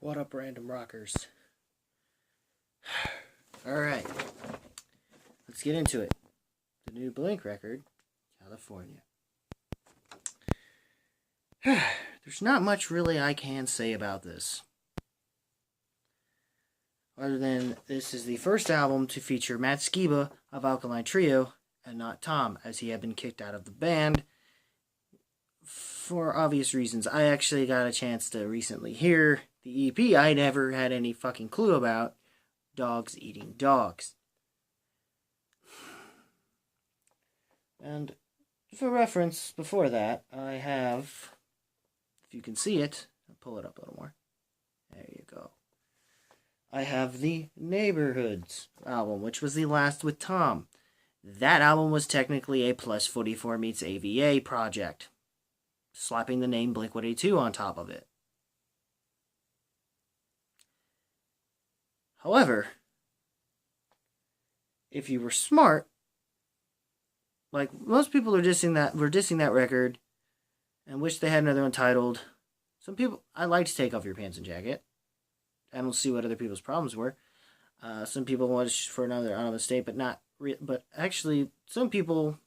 What up, random rockers? Alright, let's get into it. The new Blink record, California. There's not much really I can say about this, other than this is the first album to feature Matt Skiba of Alkiline Trio and not Tom, as he had been kicked out of the band for obvious reasons. I actually got a chance to recently hear the EP I never had any fucking clue about, Dogs Eating Dogs. And for reference, before that, I have, if you can see it, I'll pull it up a little more. There you go. I have the Neighborhoods album, which was the last with Tom. That album was technically a Plus 44 meets AVA project, slapping the name Blink-182 on top of it. However, if you were smart, like most people are dissing that record and wish they had another Untitled. Some people, I like to Take Off Your Pants and Jacket. I don't see what other people's problems were. Some people wish for another Anonymous State, but actually, some people,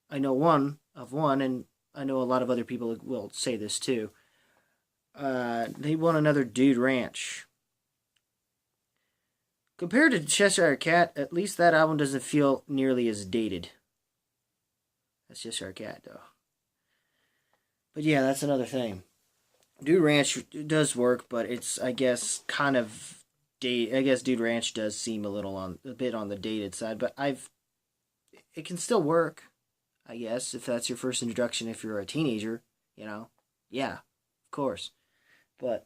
I know one, and I know a lot of other people will say this too. They want another Dude Ranch. Compared to Cheshire Cat, at least that album doesn't feel nearly as dated. That's Cheshire Cat, though. But yeah, that's another thing. Dude Ranch does work, but it's, I guess, kind of I guess Dude Ranch does seem a bit on the dated side, but it can still work, I guess, if that's your first introduction, if you're a teenager, yeah, of course. But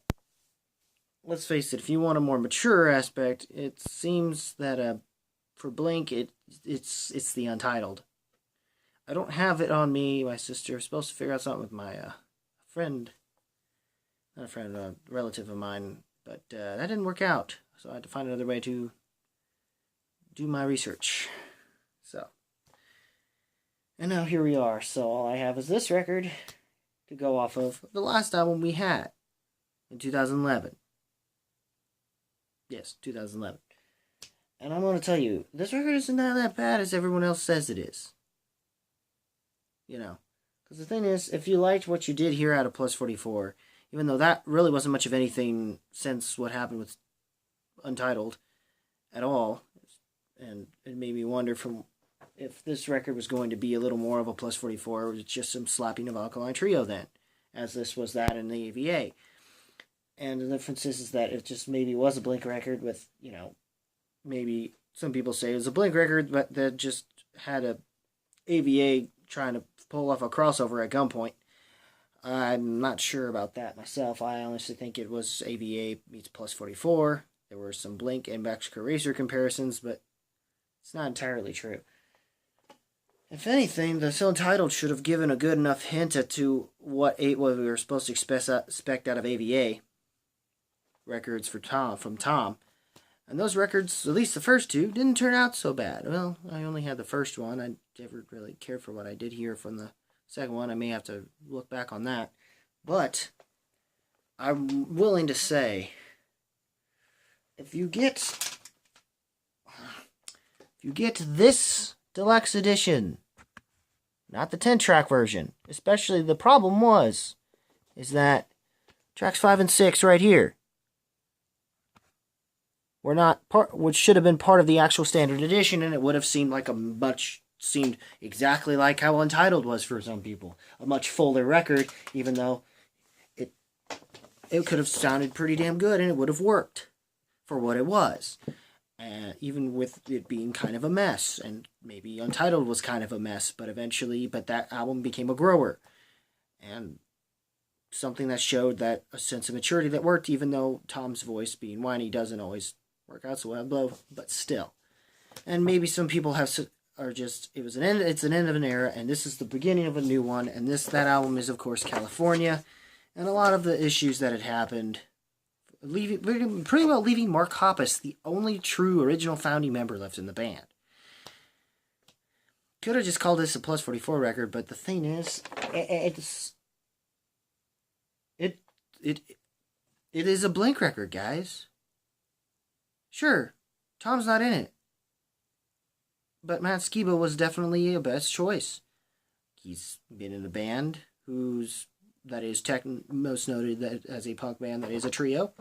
let's face it, if you want a more mature aspect, it seems that for Blink, it's the Untitled. I don't have it on me. My sister was supposed to figure out something with my friend, not a friend, a relative of mine, but that didn't work out. So I had to find another way to do my research. So, and now here we are. So all I have is this record to go off of, the last album we had in 2011. Yes, 2011. And I'm going to tell you, this record isn't that bad as everyone else says it is. Because the thing is, if you liked what you did here out of Plus 44, even though that really wasn't much of anything since what happened with Untitled at all, and it made me wonder if this record was going to be a little more of a Plus 44, or was it just some slapping of Alkaline Trio then, as this was that in the AVA. And the difference is that it just maybe was a Blink record with, maybe some people say it was a Blink record, but that just had a AVA trying to pull off a crossover at gunpoint. I'm not sure about that myself. I honestly think it was AVA meets Plus 44. There were some Blink and Mexico Racer comparisons, but it's not entirely true. If anything, the Untitled should have given a good enough hint as to what we were supposed to expect out of AVA records from Tom. And those records, at least the first two, didn't turn out so bad. Well, I only had the first one. I never really cared for what I did hear from the second one. I may have to look back on that. But I'm willing to say, if you get this deluxe edition, not the 10-track version, especially the problem is that tracks 5 and 6 right here were not which should have been part of the actual standard edition, and it would have seemed exactly like how Untitled was for some people. A much fuller record, even though it could have sounded pretty damn good, and it would have worked for what it was. Even with it being kind of a mess, and maybe Untitled was kind of a mess, but that album became a grower. And something that showed that a sense of maturity that worked, even though Tom's voice being whiny doesn't always work out so well, but still. And maybe some people it's an end of an era, and this is the beginning of a new one, and that album is, of course, California, and a lot of the issues that had happened, pretty well leaving Mark Hoppus, the only true original founding member left in the band. Could have just called this a Plus 44 record, but the thing is, It is a Blink record, guys. Sure, Tom's not in it. But Matt Skiba was definitely a best choice. He's been in a band that is most noted that as a punk band that is a trio.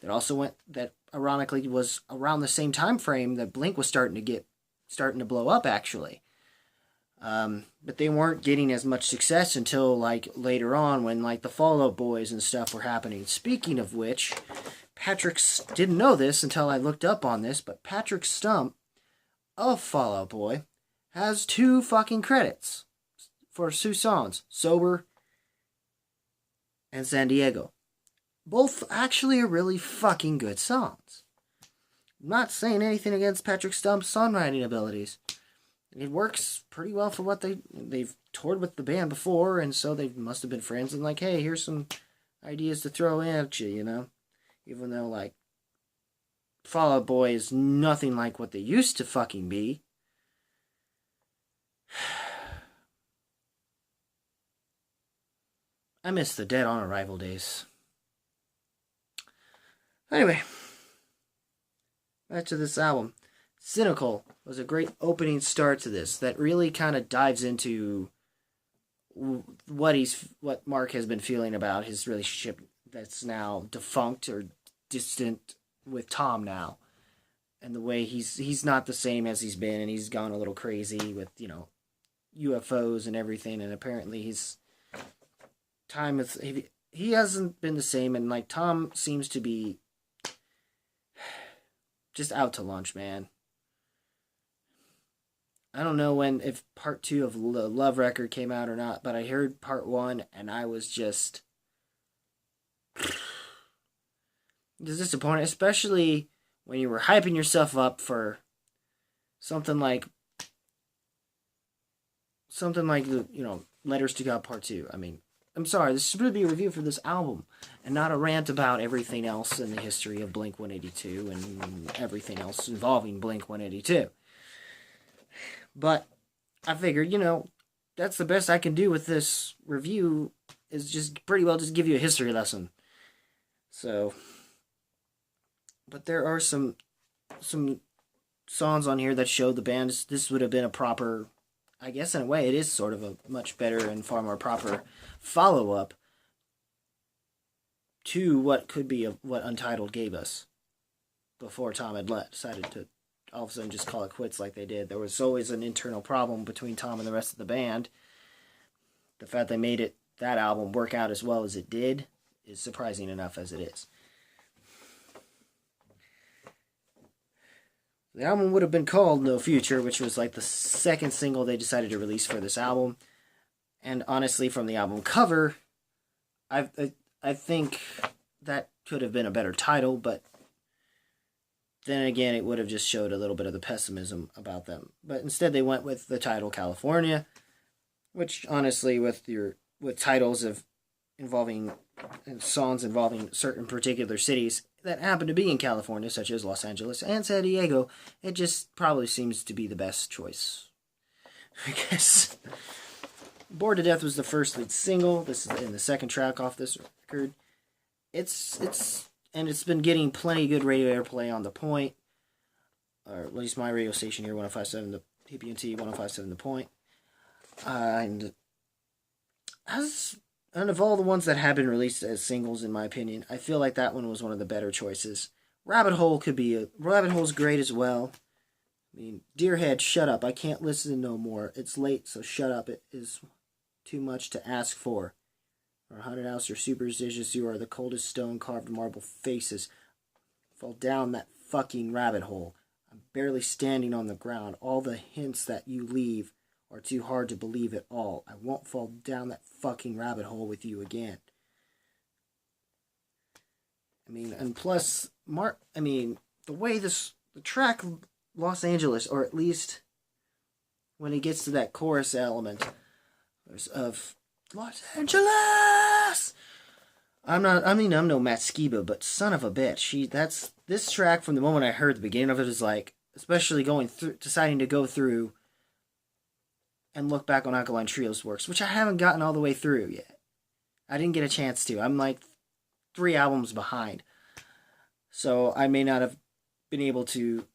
That ironically was around the same time frame that Blink was starting to blow up, actually. But they weren't getting as much success until like later on when like the Fall Out Boys and stuff were happening. Speaking of which, Patrick didn't know this until I looked up on this, but Patrick Stump of Fall Out Boy has 2 fucking credits for 2 songs, Sober and San Diego. Both actually are really fucking good songs. I'm not saying anything against Patrick Stump's songwriting abilities. It works pretty well for what they've toured with the band before, and so they must have been friends and like, hey, here's some ideas to throw in at you, you know? Even though, like, Fall Out Boy is nothing like what they used to fucking be. I miss the Dead on Arrival days. Anyway, back to this album. Cynical was a great opening start to this that really kind of dives into what Mark has been feeling about his relationship that's now defunct or distant with Tom now, and the way he's not the same as he's been, and he's gone a little crazy with, you know, UFOs and everything, and apparently he hasn't been the same, and like Tom seems to be just out to lunch, man. I don't know if part 2 of the Love record came out or not, but I heard part 1 and I was just disappointed, especially when you were hyping yourself up for something like the, you know, Letters to God part 2. I mean, I'm sorry, this should be a review for this album and not a rant about everything else in the history of Blink-182 and everything else involving Blink-182. But I figured, you know, that's the best I can do with this review, is just pretty well just give you a history lesson. So, but there are some songs on here that show the band, this would have been a proper, I guess in a way it is sort of a much better and far more proper follow-up to what could be what Untitled gave us before Tom had decided to all of a sudden just call it quits like they did. There was always an internal problem between Tom and the rest of the band. The fact they made that album work out as well as it did is surprising enough as it is. The album would have been called No Future, which was like the second single they decided to release for this album. And honestly, from the album cover, I think that could have been a better title, but then again, it would have just showed a little bit of the pessimism about them. But instead, they went with the title California, which honestly, with titles involving songs involving certain particular cities that happen to be in California, such as Los Angeles and San Diego, it just probably seems to be the best choice, I guess. Bored to Death was the first lead single. This is in the second track off this record. It's been getting plenty good radio airplay on The Point, or at least my radio station here, 105.7 the PPNT, 105.7 The Point. And of all the ones that have been released as singles, in my opinion, I feel like that one was one of the better choices. Rabbit Hole's great as well. I mean, Deerhead, shut up. I can't listen no more. It's late, so shut up. It is too much to ask for. Or haunted house, you're superstitious, you are the coldest stone-carved marble faces. Fall down that fucking rabbit hole. I'm barely standing on the ground. All the hints that you leave are too hard to believe at all. I won't fall down that fucking rabbit hole with you again. I mean, and plus, the way the track Los Angeles, or at least when it gets to that chorus element of Los Angeles. I'm no Matt Skiba, but son of a bitch. This track from the moment I heard the beginning of it is like, especially deciding to go through and look back on Alkaline Trio's works, which I haven't gotten all the way through yet. I didn't get a chance to. I'm like 3 albums behind. So I may not have been able to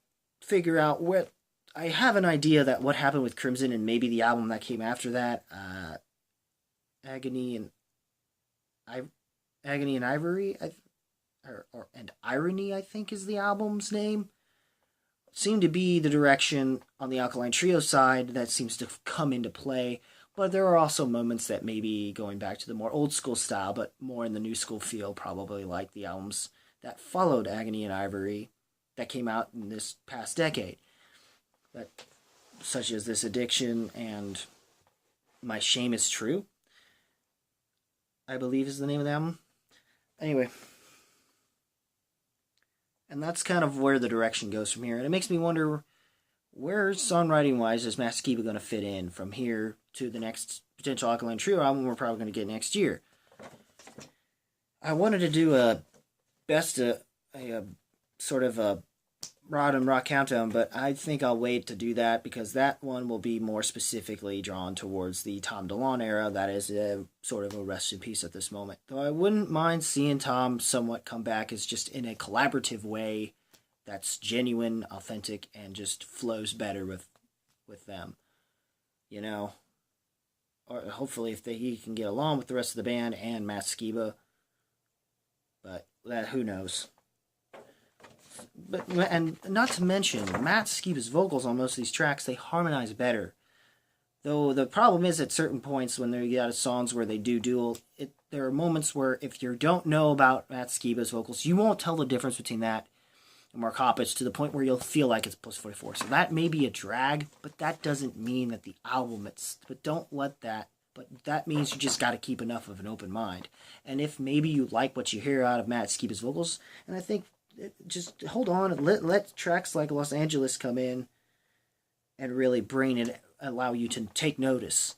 figure out what. I have an idea that what happened with Crimson and maybe the album that came after that, Agony and I, Agony and Ivory, and Irony, I think is the album's name. Seemed to be the direction on the Alkaline Trio side that seems to come into play. But there are also moments that maybe going back to the more old school style, but more in the new school feel, probably like the albums that followed Agony and Ivory that came out in this past decade. That, such as This Addiction and My Shame Is True, I believe is the name of the album. Anyway, and that's kind of where the direction goes from here. And it makes me wonder, where songwriting-wise is Matt Skiba going to fit in from here to the next potential Alkaline Trio album we're probably going to get next year? I wanted to do a sort of a Rod and Rock countdown, but I think I'll wait to do that because that one will be more specifically drawn towards the Tom DeLonge era. That is a sort of a rest in peace at this moment. Though I wouldn't mind seeing Tom somewhat come back as just in a collaborative way that's genuine, authentic, and just flows better with them. You know? Or hopefully if he can get along with the rest of the band and Matt Skiba. But that, who knows? But, and not to mention, Matt Skiba's vocals on most of these tracks, they harmonize better. Though the problem is at certain points when they get out of songs where they do dual, there are moments where if you don't know about Matt Skiba's vocals, you won't tell the difference between that and Mark Hoppus to the point where you'll feel like it's plus 44. So that may be a drag, but that doesn't mean that the album, but don't let that, but that means you just got to keep enough of an open mind. And if maybe you like what you hear out of Matt Skiba's vocals, and I think just hold on and let tracks like Los Angeles come in and really allow you to take notice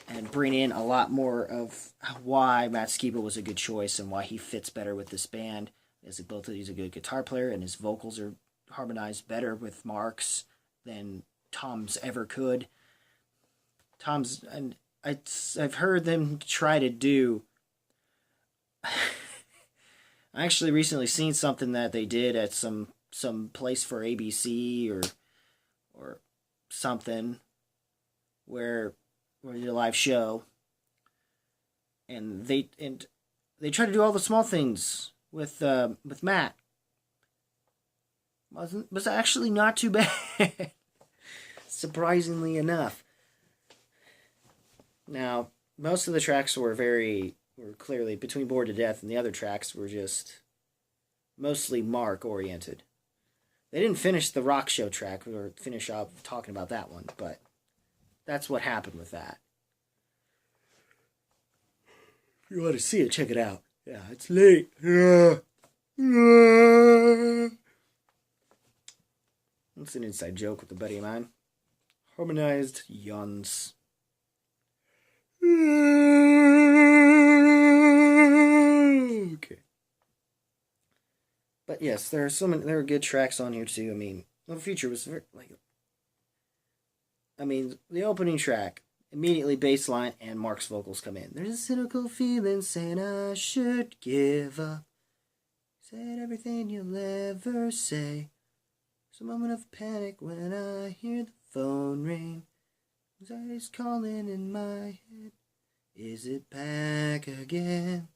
and bring in a lot more of why Matt Skiba was a good choice and why he fits better with this band. He's a good guitar player and his vocals are harmonized better with Mark's than Tom's ever could. And I've heard them try to do. I actually recently seen something that they did at some place for ABC or something where they did a live show, and they try to do all the small things with Matt. Was actually not too bad, surprisingly enough. Now most of the tracks were clearly between Bored to Death, and the other tracks were just mostly Mark oriented. They didn't finish the rock show track or finish up talking about that one, but that's what happened with that. If you want to see it, check it out. Yeah, it's late. That's an inside joke with a buddy of mine. Harmonized yawns. Okay. But yes, there are good tracks on here too. I mean, the feature was the opening track, immediately bass line and Mark's vocals come in. There's a cynical feeling saying I should give up. Said everything you'll ever say. There's a moment of panic when I hear the phone ring. Anxiety's calling in my head. Is it back again?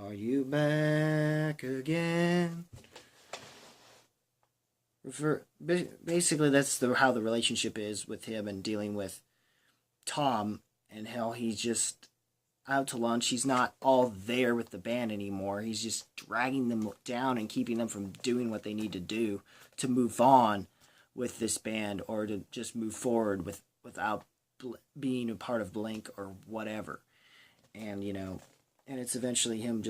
Are you back again? Basically, that's how the relationship is with him and dealing with Tom, and how he's just out to lunch. He's not all there with the band anymore. He's just dragging them down and keeping them from doing what they need to do to move on with this band, or to just move forward without being a part of Blink or whatever. And and it's eventually him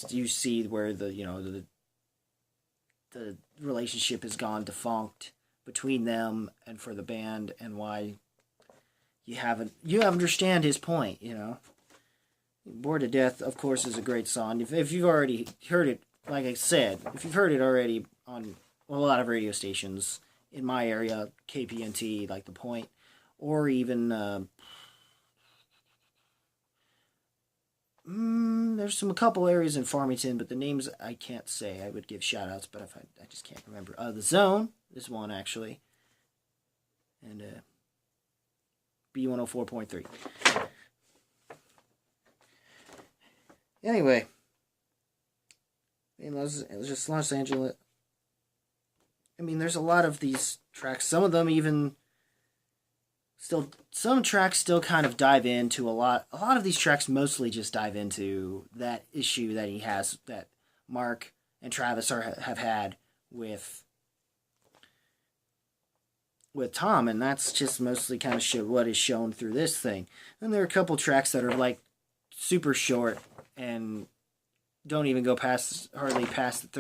you see where the relationship has gone defunct between them and for the band, and why you understand his point. Bored to Death, of course, is a great song. If you've already heard it, like I said, if you've heard it already on a lot of radio stations in my area, KPNT, like The Point, or even There's a couple areas in Farmington, but the names I can't say. I would give shout outs, but if I just can't remember. The Zone is one, actually. And B104.3. Anyway, it was just Los Angeles. I mean, there's a lot of these tracks. Some of them even still, some tracks still kind of dive into a lot of these tracks mostly just dive into that issue that he has, that Mark and Travis have had with Tom, and that's just mostly kind of what is shown through this thing. And there are a couple tracks that are like super short and don't even go hardly past the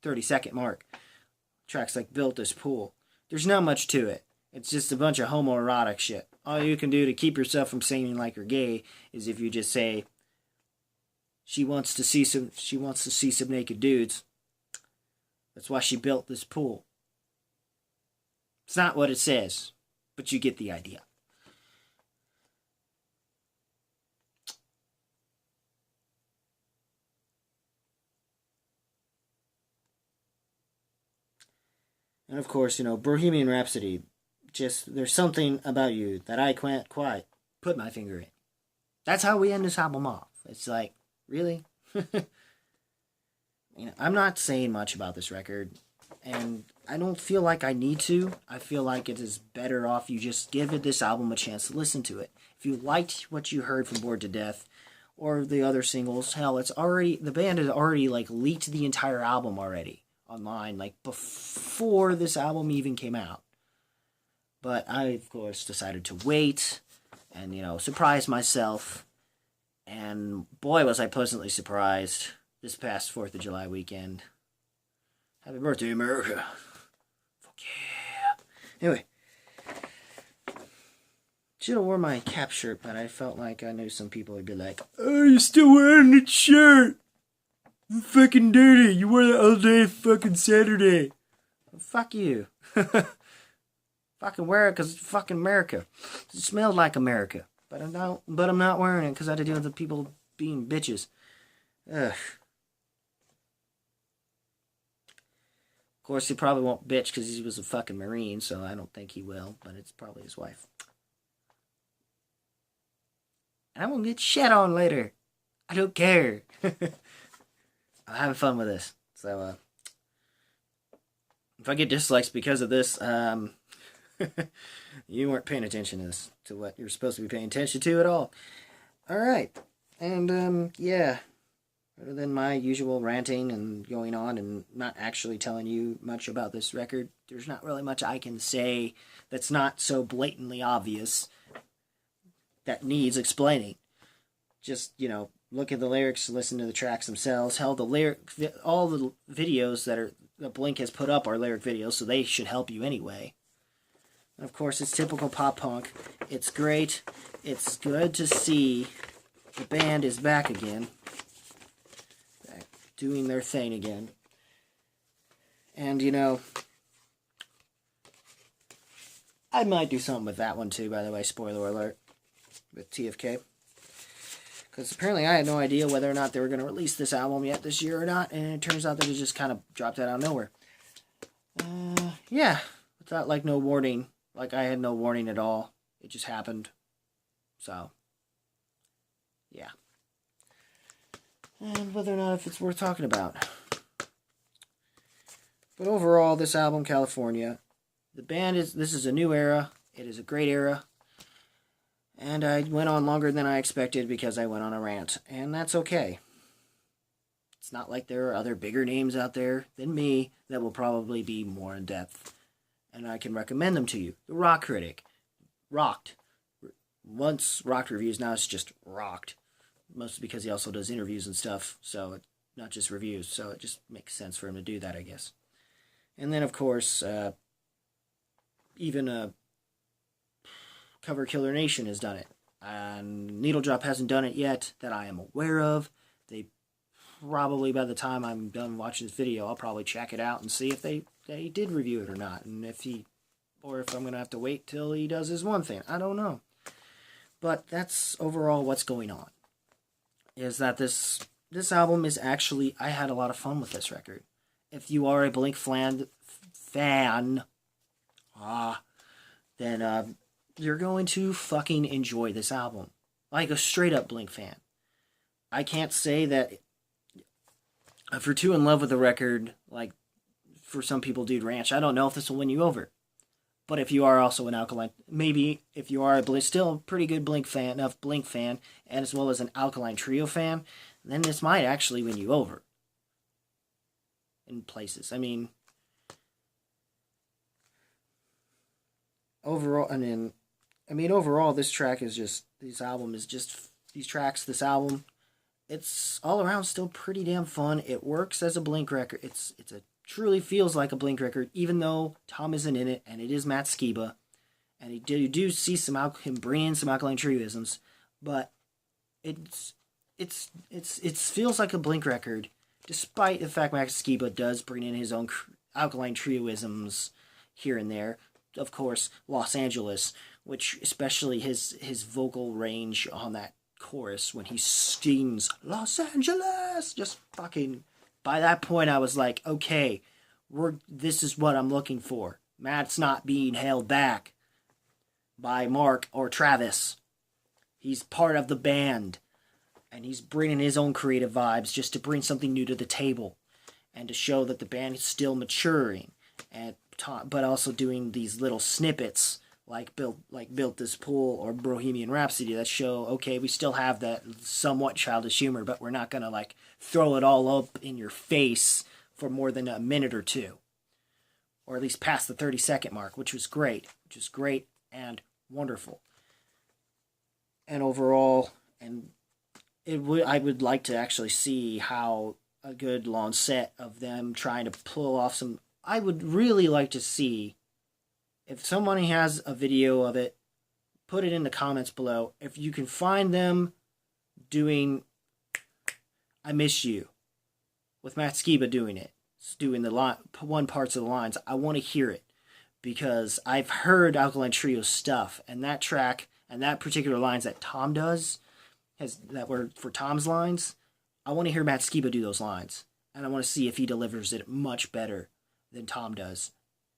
30-second mark. Tracks like Built This Pool. There's not much to it. It's just a bunch of homoerotic shit. All you can do to keep yourself from seeming like you're gay is if you just say she wants to see some naked dudes. That's why she built this pool. It's not what it says, but you get the idea. And of course, Bohemian Rhapsody, just, there's something about you that I can't quite put my finger in. That's how we end this album off. It's like, really? I'm not saying much about this record, and I don't feel like I need to. I feel like it is better off you just give this album a chance to listen to it. If you liked what you heard from Bored to Death, or the other singles, hell, the band has already, leaked the entire album already online, before this album even came out. But I, of course, decided to wait and, surprise myself. And boy, was I pleasantly surprised this past 4th of July weekend. Happy birthday, America. Fuck yeah. Anyway. Should have worn my cap shirt, but I felt like I knew some people would be like, "Oh, you're still wearing that shirt. You're fucking dirty. You wore that all day fucking Saturday." Well, fuck you. Fucking wear it because it's fucking America. It smells like America. But I'm not wearing it because I had to deal with the people being bitches. Ugh. Of course, he probably won't bitch because he was a fucking Marine, so I don't think he will. But it's probably his wife. And I'm going to get shit on later. I don't care. I'm having fun with this. So, if I get dislikes because of this, you weren't paying attention to what you're supposed to be paying attention to at all. Alright. And, yeah. Other than my usual ranting and going on and not actually telling you much about this record, there's not really much I can say that's not so blatantly obvious that needs explaining. Just, look at the lyrics, listen to the tracks themselves. Hell, all the videos that Blink has put up are lyric videos, so they should help you anyway. And of course, it's typical pop punk. It's great. It's good to see the band is back again. Back doing their thing again. And, I might do something with that one too, by the way, spoiler alert, with TFK. Because apparently I had no idea whether or not they were going to release this album yet this year or not, and it turns out that it just kind of dropped out of nowhere. Yeah, without, no warning. I had no warning at all. It just happened. So, yeah. And whether or not if it's worth talking about. But overall, this album, California, the band this is a new era. It is a great era. And I went on longer than I expected because I went on a rant. And that's okay. It's not like there are other bigger names out there than me that will probably be more in depth. And I can recommend them to you. The Rock Critic. Rocked. Once rocked reviews, now it's just rocked. Mostly because he also does interviews and stuff. So, not just reviews. So, it just makes sense for him to do that, I guess. And then, of course, even Cover Killer Nation has done it. And Needle Drop hasn't done it yet that I am aware of. They probably, by the time I'm done watching this video, I'll probably check it out and see if they did review it or not. And if I'm going to have to wait till he does his one thing. I don't know. But that's overall what's going on. is that this album is actually, I had a lot of fun with this record. If you are a Blink fan, then you're going to fucking enjoy this album. Like a straight up Blink fan. I can't say that if you're too in love with the record, like for some people, Dude Ranch, I don't know if this will win you over. But if you are also an Alkaline, maybe if you are still a pretty good Blink fan, and as well as an Alkaline Trio fan, then this might actually win you over. In places. I mean, overall, overall, this album, it's all around still pretty damn fun. It works as a Blink record. Truly feels like a Blink record, even though Tom isn't in it, and it is Matt Skiba, and you do see him bring in some Alkaline Trioisms, but it feels like a Blink record, despite the fact Matt Skiba does bring in his own Alkaline Trioisms here and there. Of course, Los Angeles, which especially his vocal range on that chorus when he screams Los Angeles, just fucking. By that point, I was like, okay, this is what I'm looking for. Matt's not being held back by Mark or Travis. He's part of the band, and he's bringing his own creative vibes just to bring something new to the table and to show that the band is still maturing, but also doing these little snippets like Built This Pool or Bohemian Rhapsody that show, okay, we still have that somewhat childish humor, but we're not going to like throw it all up in your face for more than a minute or two. Or at least past the 30-second mark, which was great and wonderful. And overall, I would like to actually see how a good long set of them trying to pull off some. I would really like to see, if somebody has a video of it, put it in the comments below. If you can find them doing I Miss You with Matt Skiba doing it, doing the one parts of the lines, I want to hear it, because I've heard Alkaline Trio stuff, and that track and that particular lines that Tom does, that were for Tom's lines, I want to hear Matt Skiba do those lines, and I want to see if he delivers it much better than Tom does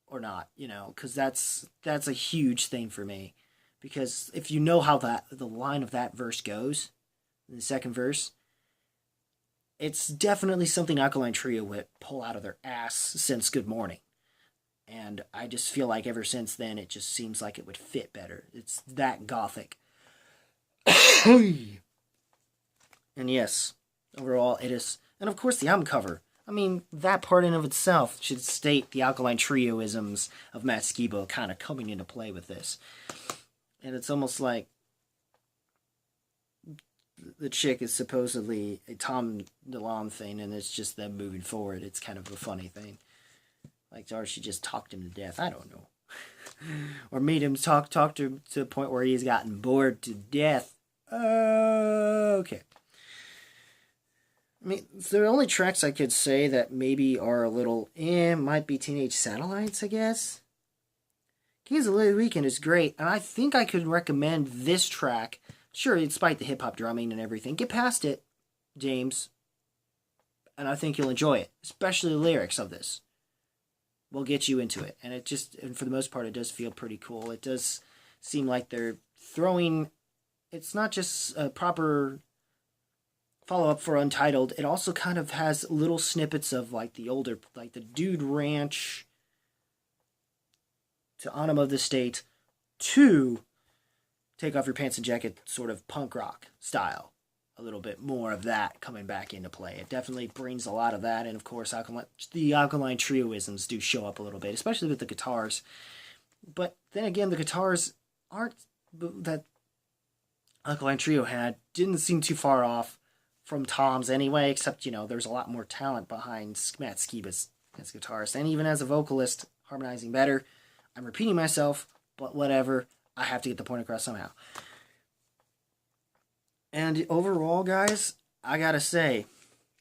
or not, because that's a huge thing for me. Because if you know how the line of that verse goes, the second verse, it's definitely something Alkaline Trio would pull out of their ass since Good Morning. And I just feel like ever since then, it just seems like it would fit better. It's that gothic. And yes, overall it is. And of course the album cover. I mean, that part in of itself should state the Alkaline Trioisms of Matt Skiba kind of coming into play with this. And it's almost like the chick is supposedly a Tom DeLonge thing, and it's just them moving forward. It's kind of a funny thing. Like, or she just talked him to death. I don't know. Or made him talk to the point where he's gotten bored to death. Okay. I mean, the only tracks I could say that maybe are a little might be Teenage Satellites, I guess. Kings of the Weekend is great, and I think I could recommend this track. Sure, despite the hip-hop drumming and everything. Get past it, James. And I think you'll enjoy it. Especially the lyrics of this will get you into it. And and for the most part, it does feel pretty cool. It does seem like they're throwing. It's not just a proper follow-up for Untitled. It also kind of has little snippets of like the older, like the Dude Ranch to Autumn of the State to Take Off Your Pants and Jacket, sort of punk rock style. A little bit more of that coming back into play. It definitely brings a lot of that, and of course the Alkaline Trioisms do show up a little bit, especially with the guitars. But then again, the guitars that Alkaline Trio didn't seem too far off from Tom's anyway, except, there's a lot more talent behind Matt Skiba's as a guitarist, and even as a vocalist, harmonizing better. I'm repeating myself, but whatever. I have to get the point across somehow. And overall, guys, I gotta say,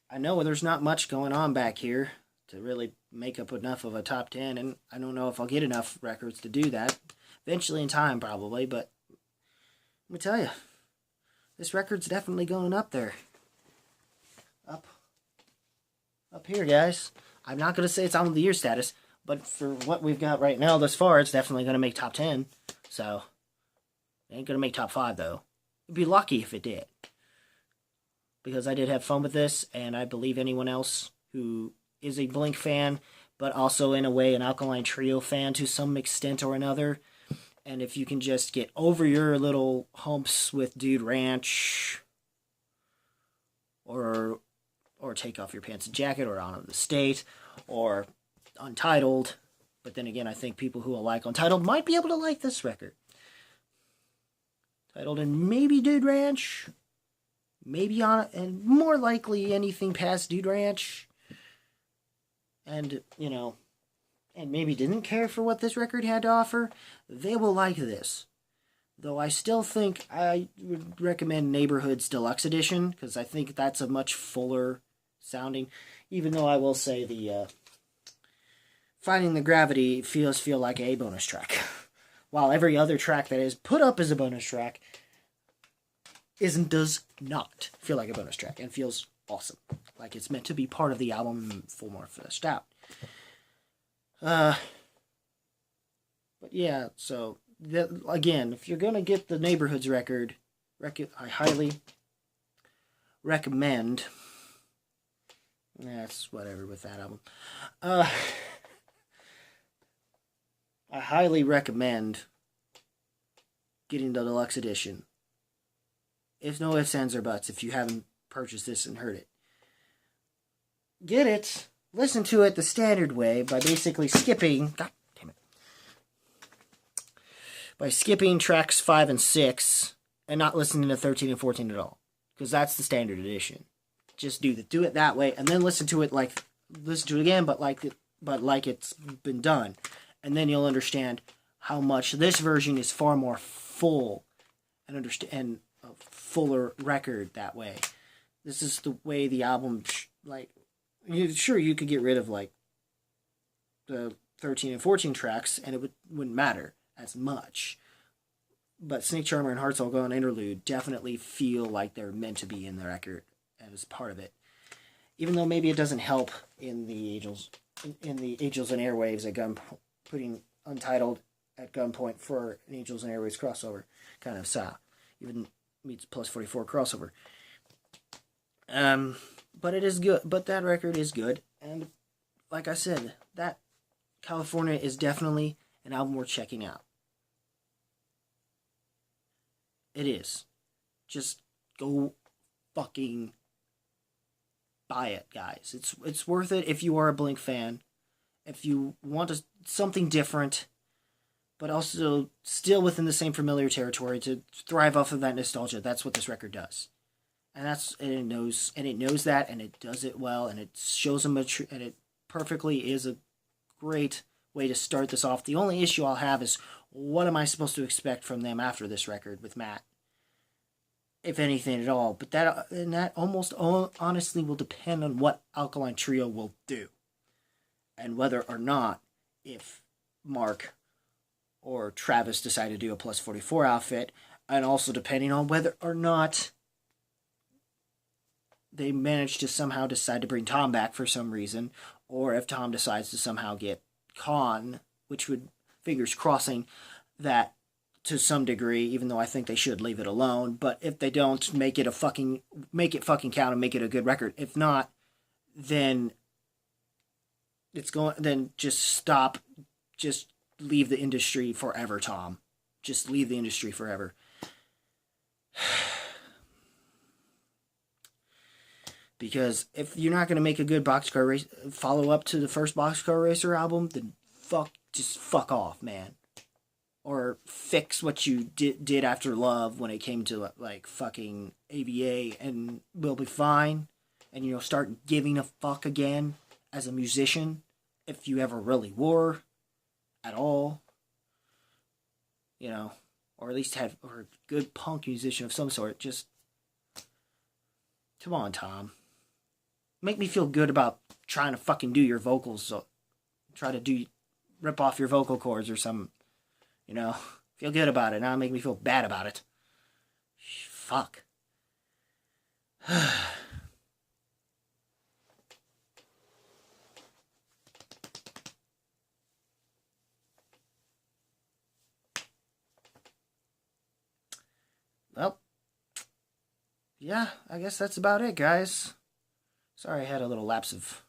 I know there's not much going on back here to really make up enough of a top 10, and I don't know if I'll get enough records to do that. Eventually in time, probably, but let me tell you, this record's definitely going up there. up here, guys. I'm not going to say it's album of the year status, but for what we've got right now thus far, it's definitely going to make top 10. So, it ain't going to make top 5, though. It'd be lucky if it did. Because I did have fun with this, and I believe anyone else who is a Blink fan, but also in a way an Alkaline Trio fan to some extent or another. And if you can just get over your little humps with Dude Ranch, or Take Off Your Pants and Jacket, or Honor the State, or Untitled. But then again, I think people who will like Untitled might be able to like this record. Titled and maybe Dude Ranch, maybe on, and more likely anything past Dude Ranch. And, and maybe didn't care for what this record had to offer, they will like this. Though I still think I would recommend Neighborhood's Deluxe Edition, because I think that's a much fuller sounding, even though I will say the Finding the Gravity feel like a bonus track. While every other track that is put up as a bonus track does not feel like a bonus track, and feels awesome. Like it's meant to be part of the album, full more fleshed out. But yeah, so again, if you're gonna get the Neighborhoods record, I highly recommend. That's whatever with that album. I highly recommend getting the deluxe edition. If no ifs, ands, or buts, if you haven't purchased this and heard it. Get it, listen to it the standard way by basically skipping, god damn it, by skipping tracks 5 and 6 and not listening to 13 and 14 at all. Because that's the standard edition. Just do it that way, and then listen to it again, but like it's been done. And then you'll understand how much this version is far more full and a fuller record that way. This is the way the album, sure, you could get rid of, the 13 and 14 tracks, and it wouldn't matter as much. But Snake Charmer and Hearts All Gone Interlude definitely feel like they're meant to be in the record as part of it. Even though maybe it doesn't help in the Angels and Airwaves at putting Untitled at gunpoint for an Angels and Airwaves crossover kind of style. Even meets plus 44 crossover. But it is good. But that record is good. And like I said, that California is definitely an album worth checking out. It is. Just go fucking buy it, guys. It's worth it if you are a Blink fan. If you want something different, but also still within the same familiar territory to thrive off of that nostalgia. That's what this record does. And it knows that, and it does it well, and it shows and it perfectly is a great way to start this off. The only issue I'll have is, what am I supposed to expect from them after this record with Matt? If anything at all. But that almost honestly will depend on what Alkaline Trio will do. And whether or not, if Mark or Travis decide to do a plus 44 outfit, and also depending on whether or not they manage to somehow decide to bring Tom back for some reason, or if Tom decides to somehow get Khan, which would, fingers crossing, that to some degree, even though I think they should leave it alone. But if they don't, make it fucking count and make it a good record. If not, then just stop. Just leave the industry forever, Tom. Just leave the industry forever. Because if you're not going to make a good boxcar race follow up to the first Boxcar Racer album, then just fuck off, man. Or fix what you did after Love when it came to fucking AVA, and we'll be fine. And start giving a fuck again as a musician, if you ever really were at all. Or at least a good punk musician of some sort. Just come on, Tom. Make me feel good about trying to fucking do your vocals. So try to rip off your vocal cords or something. Feel good about it. Now make me feel bad about it. Fuck. yeah, I guess that's about it, guys. Sorry I had a little lapse of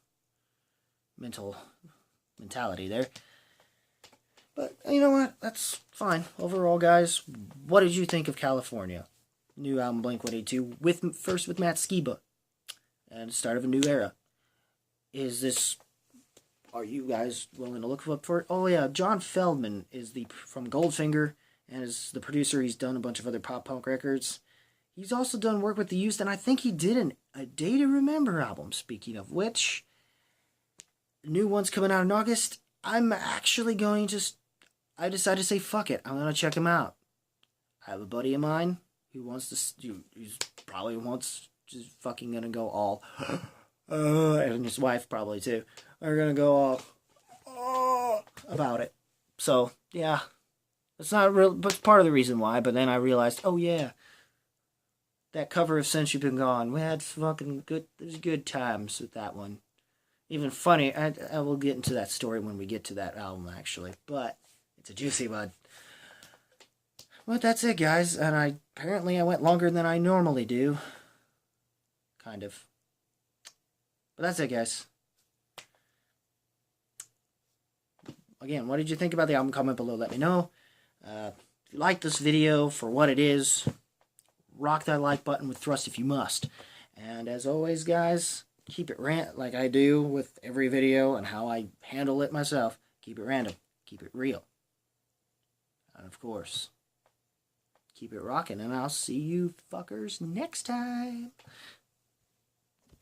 mentality there. But you know what? That's fine. Overall, guys, what did you think of California? New album Blink-182 first with Matt Skiba and the start of a new era. Are you guys willing to look up for it? Oh yeah, John Feldman is from Goldfinger and is the producer. He's done a bunch of other pop punk records. He's also done work with The Used, and I think he did a Day to Remember album. Speaking of which, new one's coming out in August. I'm actually going to. I decided to say fuck it. I'm gonna check him out. I have a buddy of mine who wants to. He's probably just fucking gonna go all. And his wife probably too are gonna go all about it. So yeah, it's not real, but it's part of the reason why. But then I realized, oh yeah, that cover of Since You've Been Gone, we had fucking good. There's good times with that one. Even funny. I will get into that story when we get to that album actually, but it's a juicy one. But that's it, guys. And apparently I went longer than I normally do. Kind of. But that's it, guys. Again, what did you think about the album? Comment below. Let me know. If you like this video for what it is, rock that like button with thrust if you must. And as always, guys, keep it like I do with every video and how I handle it myself. Keep it random. Keep it real. And of course, keep it rocking. And I'll see you fuckers next time.